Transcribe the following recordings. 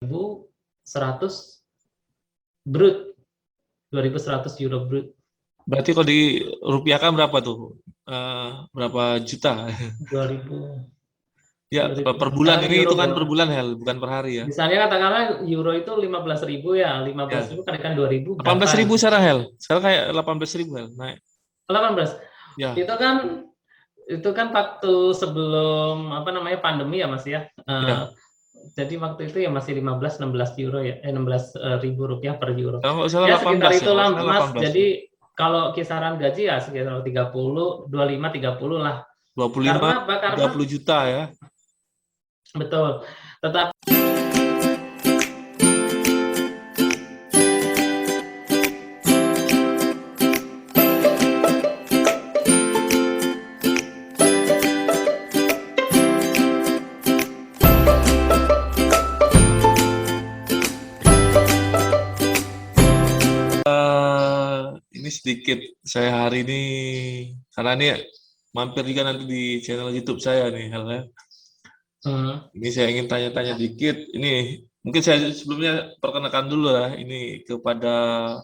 2.100 brut, 2.100 euro brut. Berarti kalau di rupiahkan berapa tuh? Berapa juta? 2.000. Ya, 2.000. per bulan Sekarang ini euro hitungan per berapa? bulan, Hel, bukan per hari ya. Misalnya katakanlah euro itu 15.000 ya, Ya, 15.000 kalikan 2.000 berapa 18.000 gitu. sekarang, Hel. Sekarang kayak 18.000, Hel. Naik. 18. Ya, Itu kan waktu sebelum pandemi ya Mas ya. ya. Jadi waktu itu ya masih 15-16 euro ya, 16.000 rupiah per euro. Kalau nggak salah Ya sekitar 18 ya, kalau nggak itulah salah Mas. 18 ya. Jadi kalau kisaran gaji ya sekitar 30, 25, 30 lah. 25, Karena apa? Karena 30 juta ya. betul. Tetap Ini sedikit saya hari ini, karena ini mampir juga nanti di channel YouTube saya nih, Hel ya. Ini saya ingin tanya-tanya dikit. Ini mungkin saya sebelumnya perkenalkan dulu ya, ini kepada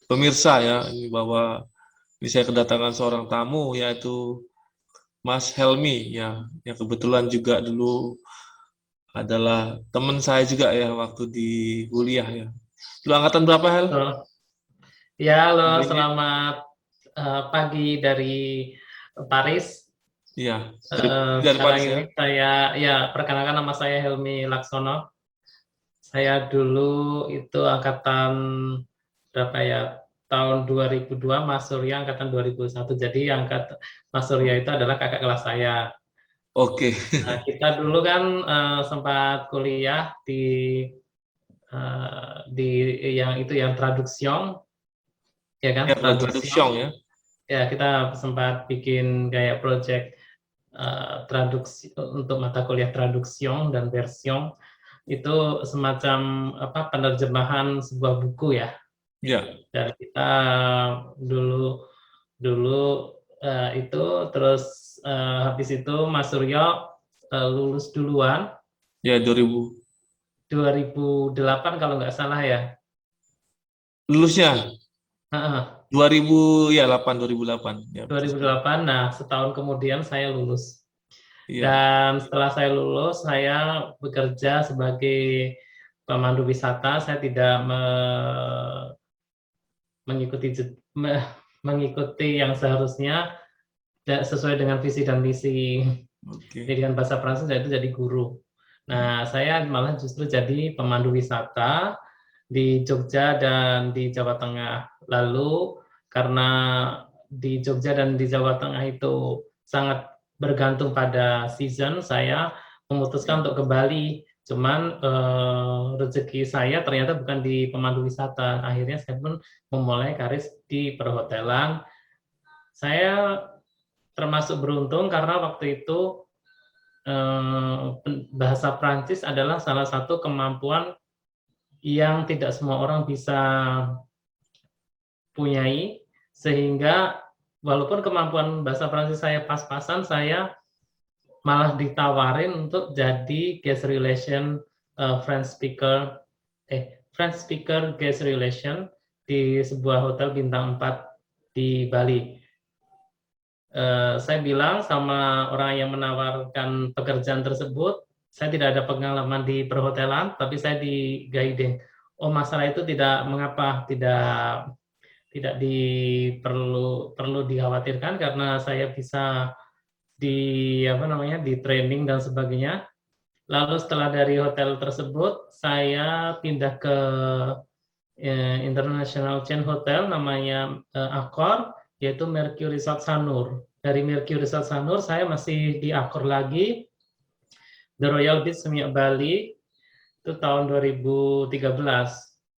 pemirsa ya, ini bahwa ini saya kedatangan seorang tamu yaitu Mas Helmi ya, yang kebetulan juga dulu adalah teman saya juga ya waktu di kuliah ya. Lu angkatan berapa, Hel? ya halo, Ini selamat pagi dari Paris. iya, dari Sekarang Paris ya. ini perkenalkan, nama saya Helmi Laksono. Saya dulu itu angkatan berapa ya? Tahun 2002, Mas Surya angkatan 2001. Jadi Mas Surya itu adalah kakak kelas saya. Oke. Nah, kita dulu kan sempat kuliah di yang traduction, ya kan? Ya, traduction Traduction. ya. Ya, kita sempat bikin kayak project traduksi untuk mata kuliah traduction dan version. Itu semacam penerjemahan sebuah buku ya. Ya, Dan kita dulu dulu itu terus habis itu Mas Suryo lulus duluan ya 2000. 2008 kalau nggak salah ya. Lulusnya Heeh, 2008 ya. 2008. Nah, setahun kemudian saya lulus. Iya. Dan setelah saya lulus, saya bekerja sebagai pemandu wisata. Saya tidak mengikuti mengikuti yang seharusnya sesuai dengan visi dan misi Oke. pendidikan bahasa Prancis, yaitu jadi guru. Nah, saya malah justru jadi pemandu wisata di Jogja dan di Jawa Tengah. Lalu karena di Jogja dan di Jawa Tengah itu sangat bergantung pada season, saya memutuskan untuk ke Bali. Cuman rezeki saya ternyata bukan di pemandu wisata. Akhirnya saya pun memulai karir di perhotelan. Saya termasuk beruntung karena waktu itu bahasa Prancis adalah salah satu kemampuan yang tidak semua orang bisa punyai, sehingga walaupun kemampuan bahasa Prancis saya pas-pasan, saya malah ditawarin untuk jadi guest relation French speaker guest relation di sebuah hotel bintang 4 di Bali. Saya bilang sama orang yang menawarkan pekerjaan tersebut, saya tidak ada pengalaman di perhotelan, tapi saya di guiding. Oh, masalah itu tidak mengapa, tidak perlu dikhawatirkan karena saya bisa di training dan sebagainya. Lalu setelah dari hotel tersebut, saya pindah ke international chain hotel namanya Accor, yaitu Mercury Resort Sanur. Dari Mercury Resort Sanur saya masih di Accor lagi, The Royal Beach Seminyak Bali, itu tahun 2013.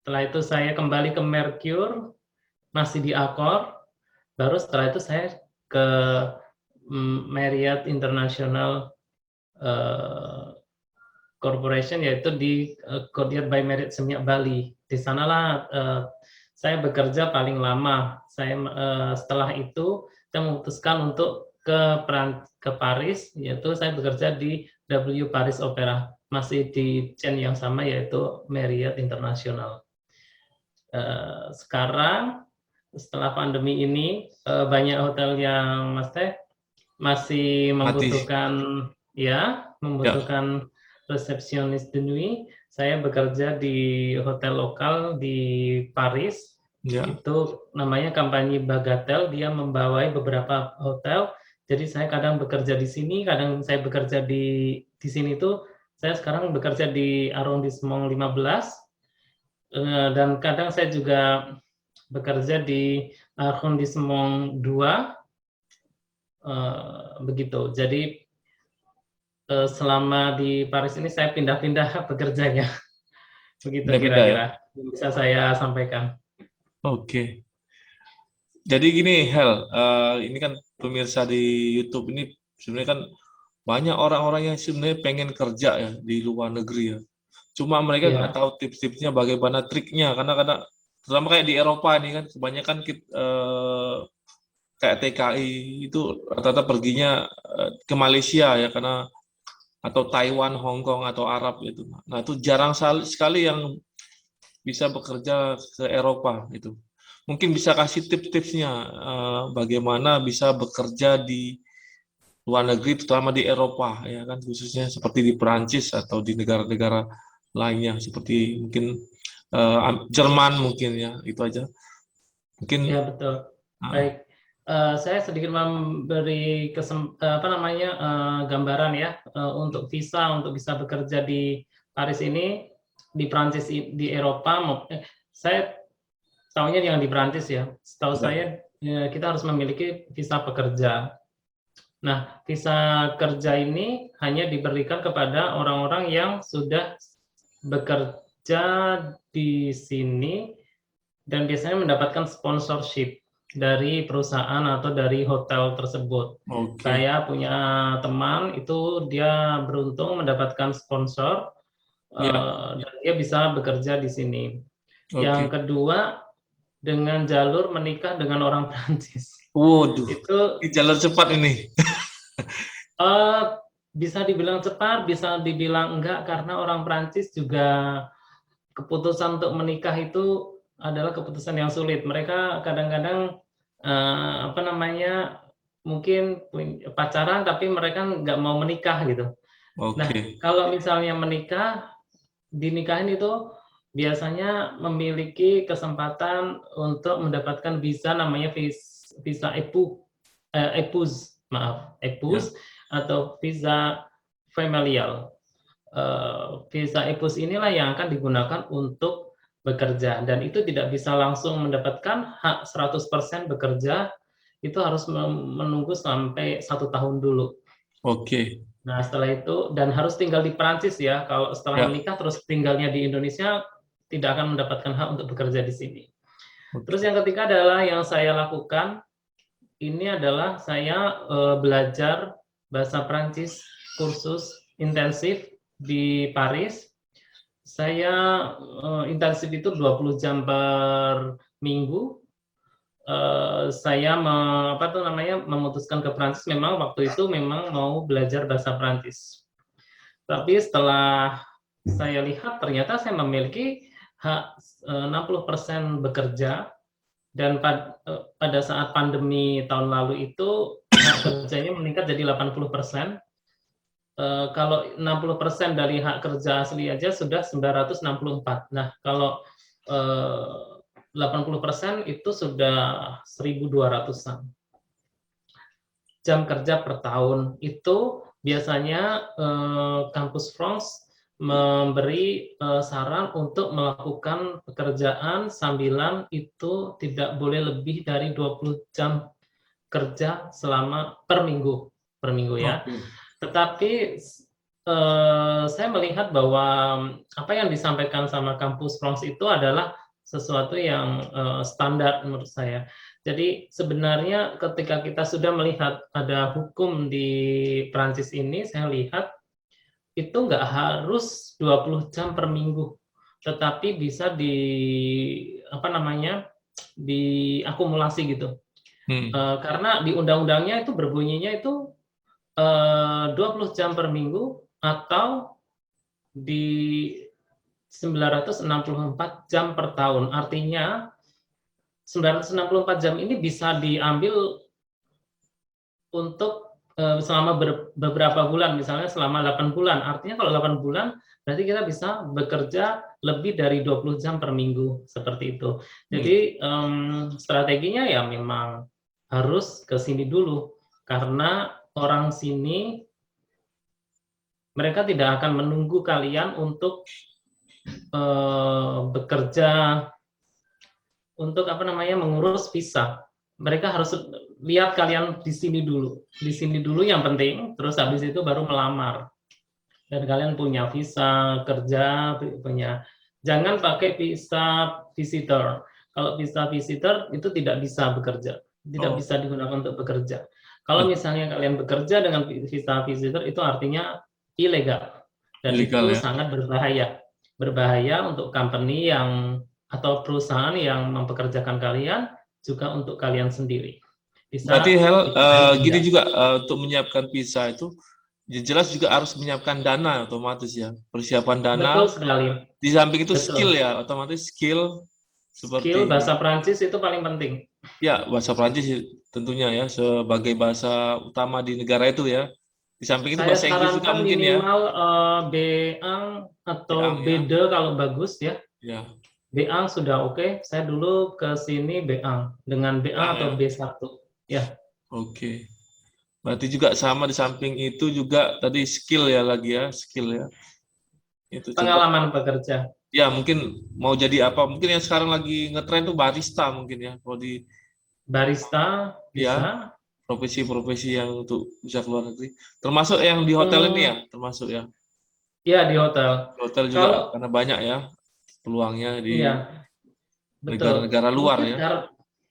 Setelah itu saya kembali ke Mercure, masih di Accor, baru setelah itu saya ke Marriott International Corporation, yaitu di Courtyard by Marriott Seminyak Bali. Di sanalah saya bekerja paling lama. Setelah itu saya memutuskan untuk ke Paris, yaitu saya bekerja di W Paris Opera. masih di chain yang sama, yaitu Marriott International. Sekarang setelah pandemi ini banyak hotel yang masih Mati. Ya, membutuhkan resepsionis de nuit. Saya bekerja di hotel lokal di Paris, ya. itu namanya Compagnie Bagatelle. Dia membawai beberapa hotel. Jadi saya kadang bekerja di sini, kadang saya bekerja di sini tuh. Saya sekarang bekerja di arrondissement 15, dan kadang saya juga bekerja di arrondissement 2, begitu. Jadi selama di Paris ini saya pindah-pindah bekerjanya, begitu Pindah-pindah ya. kira-kira yang bisa saya sampaikan. Oke. Jadi gini, Hel, ini kan pemirsa di YouTube ini sebenarnya kan banyak orang-orang yang sebenarnya pengen kerja ya di luar negeri ya. Cuma mereka nggak Ya, tahu tips-tipsnya bagaimana triknya, karena kadang terutama kayak di Eropa ini kan kebanyakan kayak TKI itu rata-rata perginya ke Malaysia ya, karena atau Taiwan, Hong Kong atau Arab gitu. Nah itu jarang sekali yang bisa bekerja ke Eropa gitu. Mungkin bisa kasih tips-tipsnya bagaimana bisa bekerja di luar negeri, terutama di Eropa ya kan, khususnya seperti di Perancis atau di negara-negara lainnya seperti mungkin Jerman mungkin ya, itu aja. Mungkin ya betul. Baik, saya sedikit memberi gambaran ya, untuk visa untuk bisa bekerja di Paris ini, di Prancis, di Eropa. Saya tahunya yang di Prancis ya. Setahu ya, saya kita harus memiliki visa pekerja. Nah, visa kerja ini hanya diberikan kepada orang-orang yang sudah bekerja di sini dan biasanya mendapatkan sponsorship dari perusahaan atau dari hotel tersebut. oke, Saya punya teman itu, dia beruntung mendapatkan sponsor ya, dan dia bisa bekerja di sini. Yang oke. kedua, dengan jalur menikah dengan orang Prancis. Waduh, Itu ini jalur cepat ini. eh, bisa dibilang cepat, bisa dibilang enggak, karena orang Prancis juga keputusan untuk menikah itu adalah keputusan yang sulit. Mereka kadang-kadang mungkin pacaran tapi mereka nggak mau menikah gitu. Nah, Oke, kalau misalnya dinikahin itu biasanya memiliki kesempatan untuk mendapatkan visa, namanya visa ya, EPUS atau visa familial. Visa EPUS inilah yang akan digunakan untuk bekerja, dan itu tidak bisa langsung mendapatkan hak 100% bekerja, itu harus menunggu sampai 1 tahun dulu. oke, Nah, setelah itu, dan harus tinggal di Perancis ya. Kalau setelah ya, menikah terus tinggalnya di Indonesia, tidak akan mendapatkan hak untuk bekerja di sini. Terus oke, yang ketiga adalah yang saya lakukan, ini adalah saya belajar bahasa Perancis, kursus intensif di Paris. Saya intensif itu 20 jam per minggu. Saya memutuskan ke Prancis, memang waktu itu memang mau belajar bahasa Prancis. Tapi setelah saya lihat ternyata saya memiliki hak 60% bekerja, dan pada saat pandemi tahun lalu itu hak kerjanya meningkat jadi 80%. Kalau 60% dari hak kerja asli aja sudah 964. Nah, kalau 80% itu sudah 1.200-an jam kerja per tahun. Itu biasanya Kampus France memberi saran untuk melakukan pekerjaan sambilan itu tidak boleh lebih dari 20 jam kerja selama per minggu ya. oke, Tetapi saya melihat bahwa apa yang disampaikan sama Kampus France itu adalah sesuatu yang standar menurut saya. Jadi sebenarnya ketika kita sudah melihat ada hukum di Prancis ini, saya lihat itu nggak harus 20 jam per minggu, tetapi bisa diakumulasi gitu. hmm, Karena di undang-undangnya itu berbunyinya itu 20 jam per minggu atau di 964 jam per tahun. Artinya 964 jam ini bisa diambil untuk selama beberapa bulan, misalnya selama 8 bulan. Artinya kalau 8 bulan, berarti kita bisa bekerja lebih dari 20 jam per minggu, seperti itu. Jadi strateginya ya memang harus ke sini dulu, karena orang sini mereka tidak akan menunggu kalian untuk bekerja untuk mengurus visa. Mereka harus lihat kalian di sini dulu yang penting, terus habis itu baru melamar. Dan kalian punya visa kerja, jangan pakai visa visitor. Kalau visa visitor itu tidak bisa bekerja, tidak bisa digunakan untuk bekerja. Kalau misalnya kalian bekerja dengan visa visitor, itu artinya ilegal, dan Ilegal, itu ya. sangat berbahaya untuk company atau perusahaan yang mempekerjakan kalian, juga untuk kalian sendiri. Berarti gini juga, untuk menyiapkan visa itu jelas juga harus menyiapkan dana otomatis ya, persiapan dana. Betul sekali. Di samping itu Betul. skill ya, otomatis skill seperti bahasa Prancis itu paling penting. Ya, bahasa Prancis tentunya ya sebagai bahasa utama di negara itu ya. Di samping itu Saya bahasa Inggris juga sarankan mungkin ya. minimal B1 atau B1 ya. B2 kalau bagus ya. Ya. B1 sudah oke. Saya dulu ke sini B1 dengan B1 atau ya. B1 ya. Oke. Berarti juga sama, di samping itu juga tadi skill ya, lagi ya, skill ya. Itu Pengalaman bekerja. Ya, mungkin mau jadi apa? Mungkin yang sekarang lagi ngetren tuh barista mungkin ya. Kalau di barista bisa. Ya, profesi-profesi yang untuk bisa keluar negeri. Termasuk yang di hotel ini ya, termasuk ya. Iya, di hotel. Di hotel juga karena banyak ya peluangnya di negara-negara luar ya.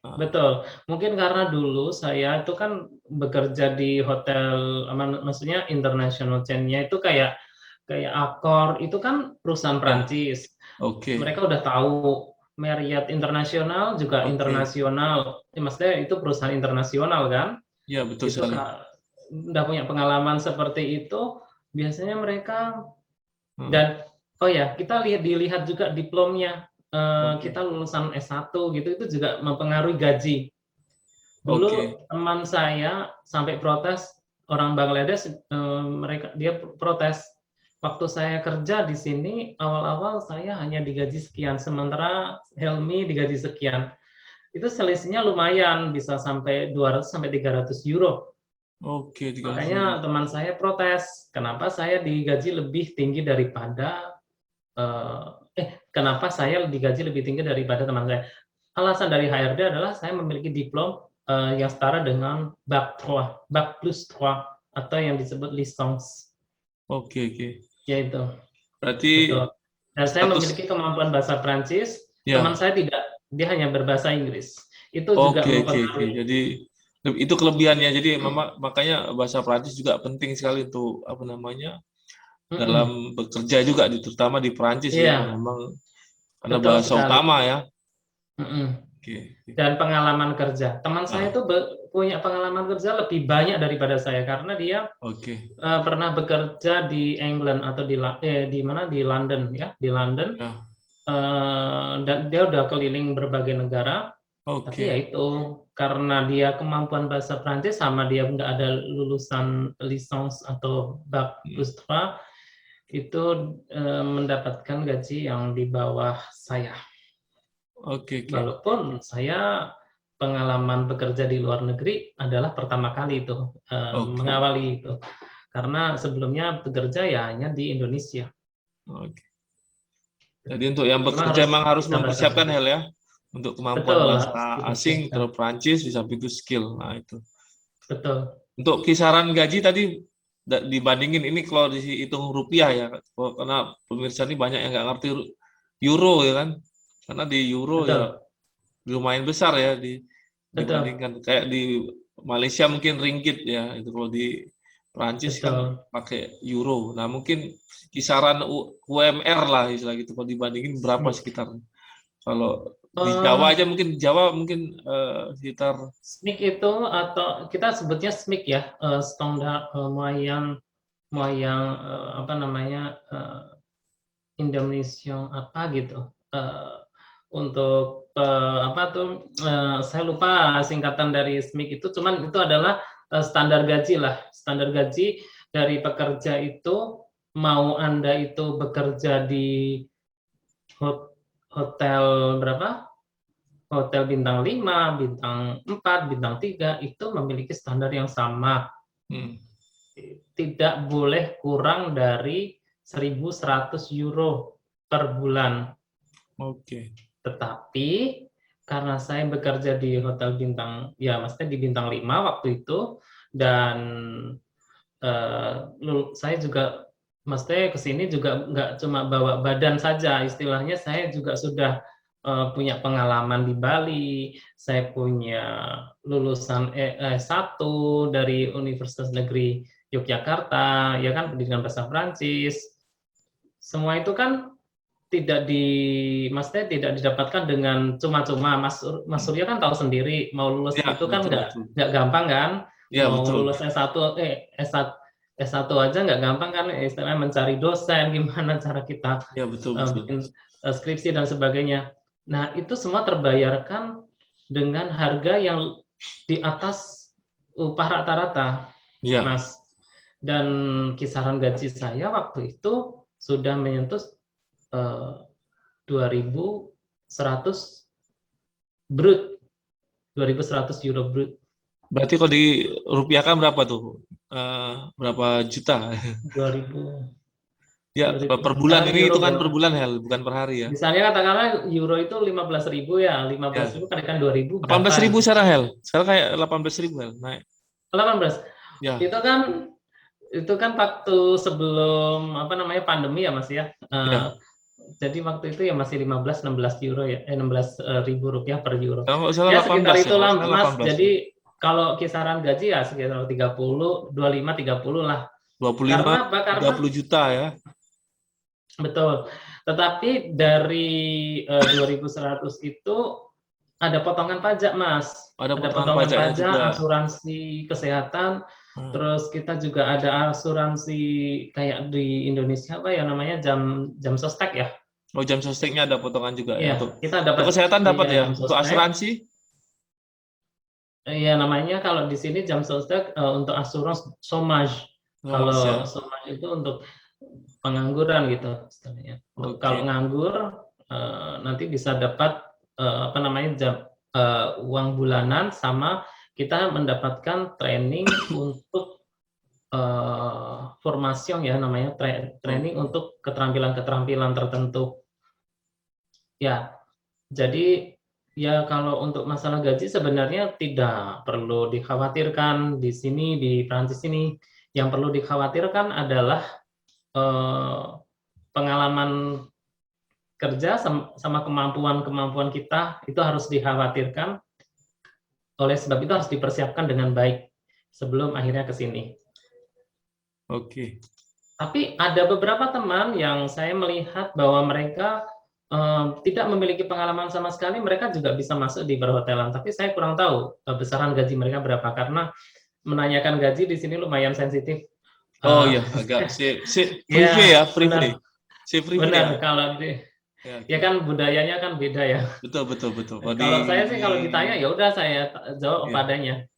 Betul. Mungkin karena dulu saya itu kan bekerja di hotel, maksudnya international chain-nya itu kayak Accor, itu kan perusahaan Prancis. Oke. Mereka udah tahu. Marriott Internasional juga internasional. Maksudnya itu perusahaan internasional kan? Iya, betul sekali. Udah punya pengalaman seperti itu, biasanya mereka dan kita dilihat juga diplomnya. Kita lulusan S1 gitu, itu juga mempengaruhi gaji. Dulu teman saya sampai protes, orang Bangladesh, dia protes, waktu saya kerja di sini awal-awal saya hanya digaji sekian, sementara Helmi digaji sekian. Itu selisihnya lumayan, bisa sampai 200 sampai 300 euro. Makanya teman saya protes, kenapa saya digaji lebih tinggi daripada kenapa saya digaji lebih tinggi daripada teman saya. Alasan dari HRD adalah saya memiliki diplom yang setara dengan Bac plus 3 atau yang disebut licence. Ya itu. Berarti dan saya memiliki kemampuan bahasa Prancis, teman saya tidak, dia hanya berbahasa Inggris. Itu juga mempengaruhi. Jadi itu kelebihannya. Jadi makanya bahasa Prancis juga penting sekali untuk dalam bekerja juga, terutama di Prancis ya, memang karena bahasa utama ya. Dan pengalaman kerja, teman saya itu punya pengalaman kerja lebih banyak daripada saya, karena dia pernah bekerja di England atau di London ya, di London. Dan dia udah keliling berbagai negara. Tapi ya itu, karena dia kemampuan bahasa Prancis sama dia nggak ada lulusan licence atau Bac plus 3, itu mendapatkan gaji yang di bawah saya. Walaupun saya pengalaman bekerja di luar negeri adalah pertama kali itu, mengawali itu. Karena sebelumnya bekerja ya hanya di Indonesia. Jadi untuk yang bekerja memang harus mempersiapkan hal ya, untuk kemampuan bahasa asing, terus Prancis, bisa itu skill. Nah itu. Betul. Untuk kisaran gaji tadi dibandingin ini kalau dihitung rupiah ya, karena pemirsa ini banyak yang nggak ngerti euro ya kan, karena di euro ya lumayan besar ya dibandingkan kayak di Malaysia mungkin ringgit ya, itu kalau di Prancis kan pakai euro. Nah mungkin kisaran UMR lah istilah gitu, kalau dibandingin berapa sekitar, kalau di Jawa aja mungkin sekitar SMIC itu, atau kita sebutnya SMIC ya, standar moyen Indonesia apa gitu. Untuk apa tuh saya lupa singkatan dari SMIC itu, cuman itu adalah standar gaji lah. Standar gaji dari pekerja itu, mau Anda itu bekerja di hotel berapa? Hotel bintang 5, bintang 4, bintang 3 itu memiliki standar yang sama. Tidak boleh kurang dari 1.100 euro per bulan. Oke. Tetapi karena saya bekerja di hotel bintang, ya maksudnya di bintang 5 waktu itu, dan saya juga maksudnya ke sini juga nggak cuma bawa badan saja, istilahnya saya juga sudah punya pengalaman di Bali, saya punya lulusan S1 dari Universitas Negeri Yogyakarta, ya kan, pendidikan bahasa Prancis. Semua itu kan maksudnya tidak didapatkan dengan cuma-cuma. Mas Surya kan tahu sendiri, mau lulus Ya, itu kan betul. nggak gampang kan, Ya, mau betul. lulus S1 aja nggak gampang kan, istilahnya mencari dosen, gimana cara kita Ya, betul. bikin skripsi dan sebagainya. Nah, itu semua terbayarkan dengan harga yang di atas upah rata-rata, Ya. Mas. Dan kisaran gaji saya waktu itu sudah menyentuh 2.100 brut, 2.100 euro brut. Berarti kalau dirupiahkan berapa tuh? Berapa juta? 2.000 Ya, 2.000 per bulan. Ini euro, hitungan per bulan, Hel, bukan per hari ya. misalnya katakanlah euro itu 15.000 ya, 15.000 Ya. kalikan 2.000 berapa 18.000 gitu. sekarang, Hel. Sekarang kayak 18.000, Hel. Naik. 18. Ya. Itu kan waktu sebelum apa namanya pandemi ya, Mas ya. Ya. Jadi waktu itu ya masih 15-16 euro ya, 16.000 rupiah per euro. Kalau nggak salah Ya 18 sekitar ya. Kalau itulah, salah Mas. 18 ya. Jadi kalau kisaran gaji ya sekitar 30, 25, 30 lah. 25, Karena apa? Karena 30 juta ya. betul. Tetapi dari 2.100 itu ada potongan pajak, Mas. Ada Ada potongan potongan pajaknya pajak, juga. asuransi kesehatan, terus kita juga ada asuransi kayak di Indonesia apa ya namanya, jam sostek ya. Oh, jam sosteknya ada potongan juga ya. Iya, kita Untuk dapat kesehatan dapat ya. jam Untuk sostek. asuransi? Iya, namanya kalau di sini jam sostek untuk asuransi somaj. Mas Kalau ya. somaj itu untuk pengangguran gitu istilahnya. Kalau nganggur nanti bisa dapat apa namanya uang bulanan, sama kita mendapatkan training untuk formasi ya namanya, training untuk keterampilan-keterampilan tertentu. Ya, jadi ya kalau untuk masalah gaji sebenarnya tidak perlu dikhawatirkan di sini, di Prancis ini. Yang perlu dikhawatirkan adalah pengalaman kerja sama kemampuan kita itu harus dikhawatirkan. Oleh sebab itu harus dipersiapkan dengan baik sebelum akhirnya ke sini. Oke. Tapi ada beberapa teman yang saya melihat bahwa mereka tidak memiliki pengalaman sama sekali, mereka juga bisa masuk di perhotelan. Tapi saya kurang tahu besaran gaji mereka berapa, karena menanyakan gaji di sini lumayan sensitif. Oh iya, agak privé Ya, ya, privé. benar. Ya. Kalau ya kan budayanya kan beda ya. Betul. Kalau saya sih kalau ditanya ya udah saya jawab apa adanya.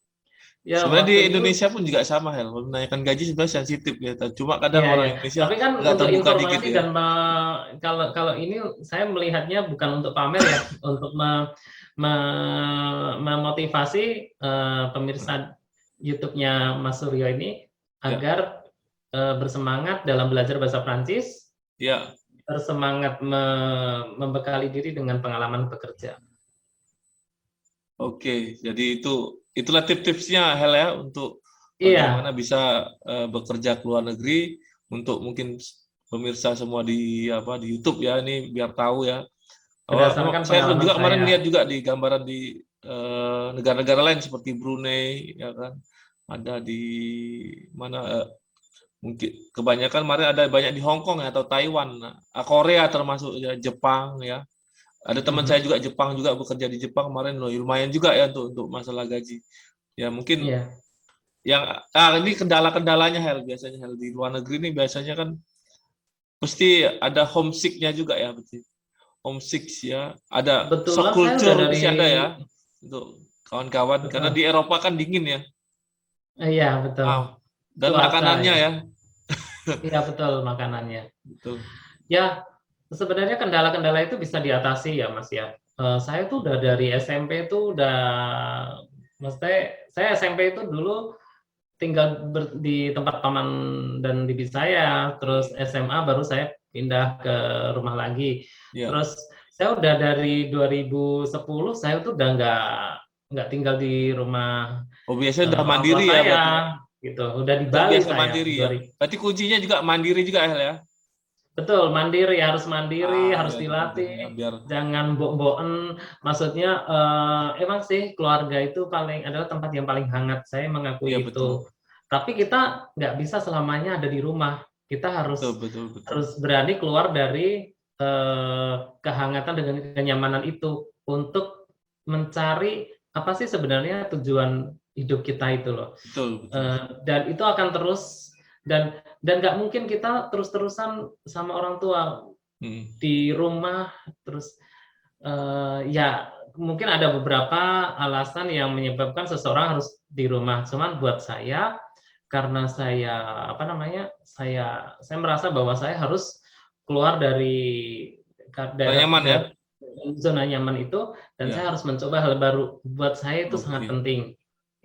Ya sebenarnya di waktu itu Indonesia pun juga sama, Hel. Menanyakan gaji sebenarnya sensitif ya. Cuma kadang iya. orang Indonesia Tapi kan agak untuk terbuka dikit informasi ya. dan kalau ini saya melihatnya bukan untuk pamer ya, untuk memotivasi pemirsa YouTube-nya Mas Suryo ini agar bersemangat dalam belajar bahasa Prancis, bersemangat membekali diri dengan pengalaman bekerja. Oke, jadi itulah tips-tipsnya, Hel ya, untuk bagaimana bisa bekerja ke luar negeri. Untuk mungkin pemirsa semua di YouTube ya, ini biar tahu ya. Berdasarkan Saya pengalaman juga kemarin saya. lihat juga di gambaran di negara-negara lain seperti Brunei, ya kan, ada di mana mungkin kebanyakan kemarin ada banyak di Hong Kong ya, atau Taiwan, Korea termasuk ya, Jepang ya. Ada teman saya juga Jepang juga bekerja di Jepang kemarin loh, lumayan juga ya untuk masalah gaji. Ya mungkin yang ini kendala-kendalanya, Hel, biasanya Hel di luar negeri ini biasanya kan mesti ada homesick-nya juga ya, berarti. Homesick ya, ada Kebetulan shock saya udah culture dari mesti ada ya untuk kawan-kawan karena Betul. di Eropa kan dingin ya. Iya, betul. Dan Cuaca makanannya ya. ya. Iya, betul makanannya. Betul. Ya, sebenarnya kendala-kendala itu bisa diatasi ya, Mas ya. Saya tuh udah dari SMP tuh udah, maksudnya saya SMP itu dulu tinggal di tempat paman dan bibi saya, terus SMA baru saya pindah ke rumah lagi. Ya. Terus saya udah dari 2010 saya tuh udah nggak tinggal di rumah Oh, biasanya udah orang tua mandiri ya saya, berarti ya. gitu. Udah di Udah Bali biasa saya. mandiri ya. Berarti kuncinya juga mandiri juga ya. Betul, harus mandiri, harus Ya itu penting ya dilatih, biar jangan mbok-mboken. Maksudnya emang sih keluarga itu adalah tempat yang paling hangat. Saya iya mengakui betul. itu. Tapi kita nggak bisa selamanya ada di rumah. Kita Betul, harus betul, betul. harus berani keluar dari kehangatan dengan kenyamanan itu untuk mencari apa sih sebenarnya tujuan hidup kita itu loh. Betul, betul. Dan itu akan terus dan nggak mungkin kita terus-terusan sama orang tua di rumah terus ya mungkin ada beberapa alasan yang menyebabkan seseorang harus di rumah. Cuman buat saya karena saya apa namanya saya merasa bahwa saya harus keluar dari Nah, daerah nyaman ya. zona nyaman itu dan Ya. saya harus mencoba hal baru. Buat saya itu sangat Oke. penting.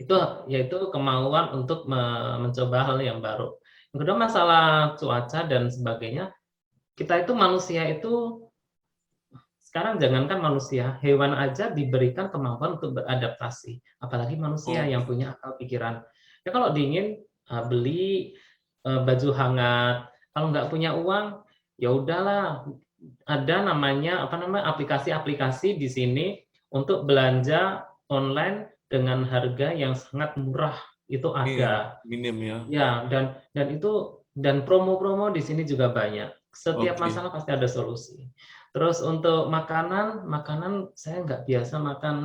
Itu yaitu kemauan untuk mencoba hal yang baru. Yang kedua masalah cuaca dan sebagainya. Kita itu manusia itu sekarang jangankan manusia, hewan aja diberikan kemampuan untuk beradaptasi, apalagi manusia yang Oke. punya akal pikiran. Ya kalau dingin beli baju hangat, kalau nggak punya uang ya udahlah ada namanya aplikasi-aplikasi di sini untuk belanja online dengan harga yang sangat murah itu Iya, ada. minim ya. Ya, dan promo-promo di sini juga banyak. Setiap Oke. masalah pasti ada solusi. Terus untuk makanan saya nggak biasa makan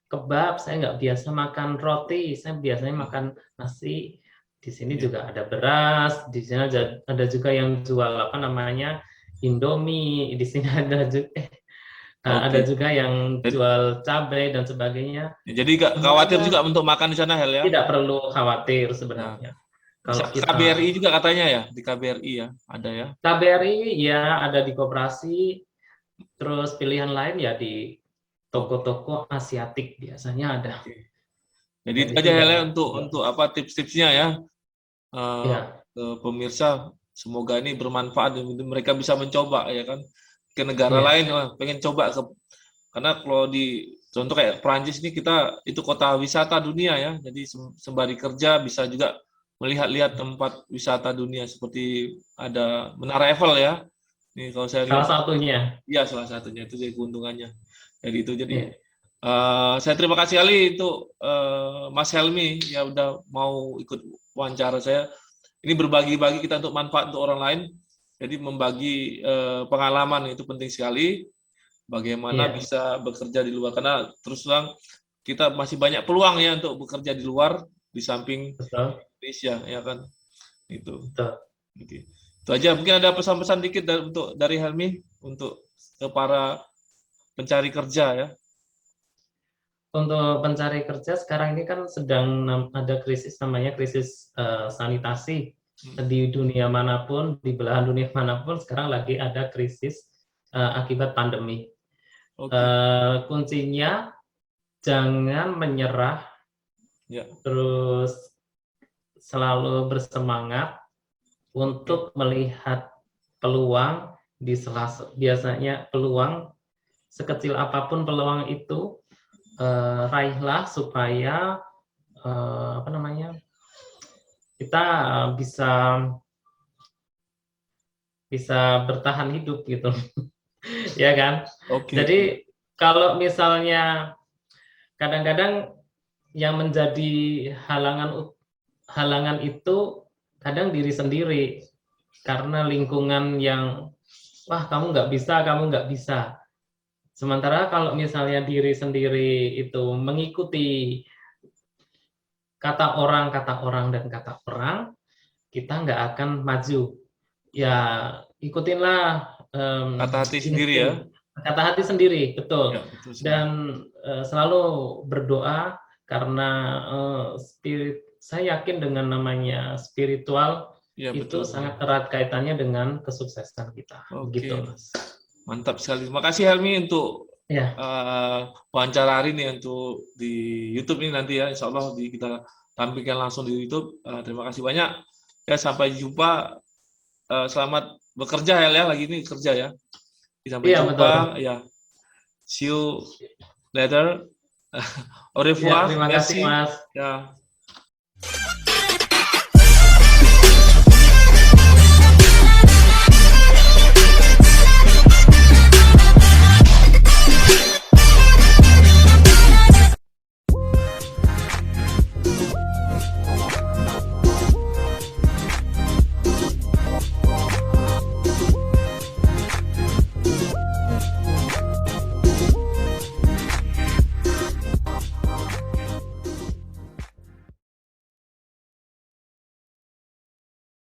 kebab, saya nggak biasa makan roti, saya biasanya makan nasi. Di sini Ya. juga ada beras, di sini ada juga yang jual apa namanya Indomie, di sini ada Oke. juga yang Jadi, jual cabai dan sebagainya. jadi nggak khawatir Semuanya juga untuk makan di sana Hel ya. tidak perlu khawatir Nah, sebenarnya. bisa Kalau ke KBRI kita juga katanya ya, di KBRI ya, ada ya. KBRI ya ada di koperasi, terus pilihan lain ya di Oke. toko-toko Asiatik biasanya ada. Oke. Jadi Dan itu itu aja Hel ya nggak untuk apa tips-tipsnya ya. Eh, ya ke pemirsa, semoga ini bermanfaat dan mereka bisa mencoba ya kan ke negara ya lain. Pengen coba karena kalau di contoh kayak Perancis ini kita itu kota wisata dunia ya, jadi sembari kerja bisa juga melihat-lihat tempat wisata dunia seperti ada Menara Eiffel ya. Ini kalau saya salah lihat, satunya. ya salah satunya itu jadi keuntungannya. Jadi Ya. saya terima kasih kali itu Mas Helmi ya udah mau ikut wawancara saya. Ini berbagi-bagi kita untuk manfaat untuk orang lain. Jadi membagi pengalaman itu penting sekali. Bagaimana Iya, bisa bekerja di luar karena terus terang kita masih banyak peluang ya untuk bekerja di luar di samping betul, Indonesia ya kan itu. betul. Oke. Itu aja mungkin ada pesan-pesan dikit dari Helmi untuk ke para pencari kerja ya. Untuk pencari kerja sekarang ini kan sedang ada krisis namanya krisis sanitasi di dunia manapun, di belahan dunia manapun sekarang lagi ada krisis akibat pandemi. Oke. Kuncinya jangan menyerah, Ya. terus selalu bersemangat Oke. untuk melihat peluang di biasanya peluang sekecil apapun peluang itu raihlah supaya apa namanya kita bisa bisa bertahan hidup gitu ya kan. Oke. Jadi kalau misalnya kadang-kadang yang menjadi halangan itu kadang diri sendiri karena lingkungan yang wah kamu nggak bisa. Sementara kalau misalnya diri sendiri itu mengikuti kata orang dan kata orang, kita nggak akan maju. ya ikutinlah Kata hati sendiri ya. kata hati sendiri, betul. Ya, betul sekali. Dan selalu berdoa karena saya yakin dengan namanya spiritual Ya, itu betul. sangat erat kaitannya dengan kesuksesan kita. Oke, Begitu. Mas. Mantap sekali. Terima kasih Helmi untuk Ya, wawancara hari ini untuk di YouTube ini nanti ya. Insya Allah kita tampilkan langsung di YouTube. Terima kasih banyak. Ya, sampai jumpa. Selamat bekerja ya, lagi ini kerja ya. Sampai iya betul. jumpa. Ya, see you later. Au Ya, revoir. terima kasih Merci. Mas. Ya.